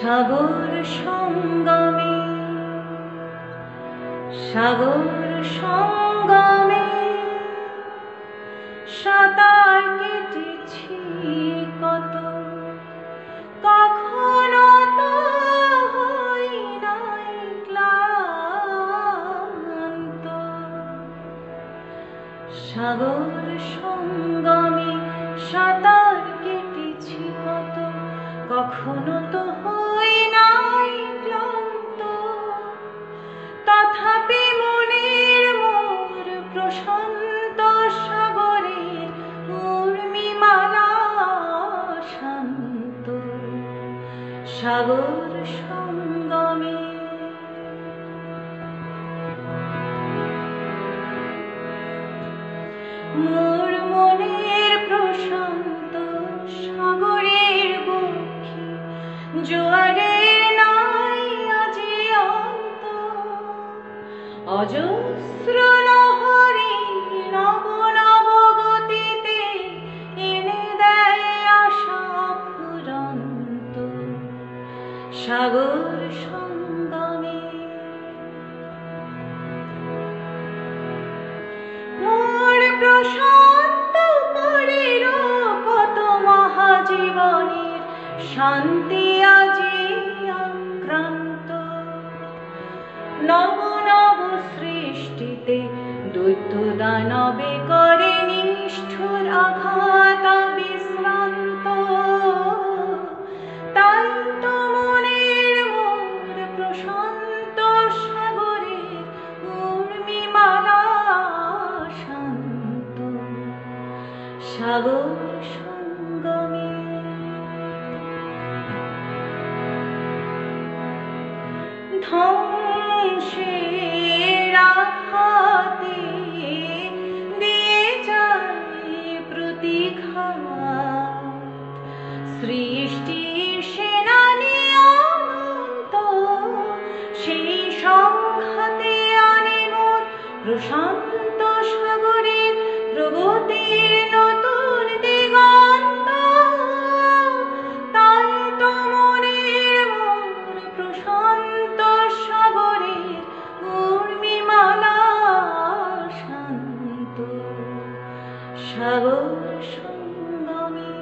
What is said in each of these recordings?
সাগর সঙ্গমে, সাগর সঙ্গমে সাঁতার কেটেছি কত, কখনো তো হই নাই ক্লান্ত। সাগর সঙ্গমে সাঁতার কেটেছি কত, কখনো তো হই নাই ক্লান্ত। তথাপি মনের মোর প্রশান্ত সাগরের উর্মিমালা শান্ত। সাগর সঙ্গমে মোর মনের প্রশান্ত সাগরের বক্ষে জোয়ারের নাই আজি অন্ত। অজস্র লহরী নব নব গতিতে এনে দেয় আশা ফুরন্ত। সাগর সঙ্গমে মোর প্রশান্ত পরের কত মহাজীবনের শান্তি আজি আক্রান্ত। নব নব সৃষ্টিতে দৈত্য দানবে করে নিষ্ঠুর আঘাত বিশ্রান্ত। তাই তো মনের মোর প্রশান্ত সাগরের উর্মিমালা শান্ত। সাগর সঙ্গমে ধ্বংসের আঘাতে দিয়ে যায় প্রতিঘাত। সৃষ্টির সেনানী অনন্ত, সেই সংঘাতে আনে মোর প্রশান্ত সাগরের প্রগতির নতুন দিগন্ত। তাই তো মনের মোর প্রশান্ত সাগরের উর্মিমালা শান্ত। সাগর সঙ্গমে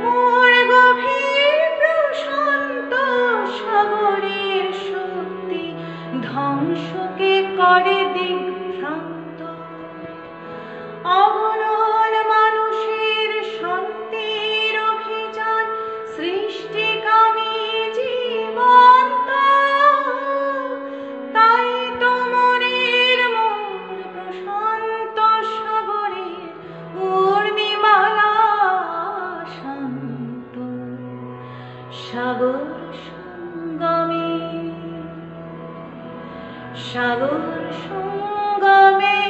মোর গভীর প্রশান্ত সাগরের শক্তি ধ্বংসকে করে দিগ্ভ্রান্ত। অগণন মানুষের শান্তির অভিযান সৃষ্টিকামী জীবন্ত। তাই তো মনের মোর প্রশান্ত সাগরের উর্মিমালা শান্ত। সাগর সঙ্গমে, সাগর সঙ্গমে।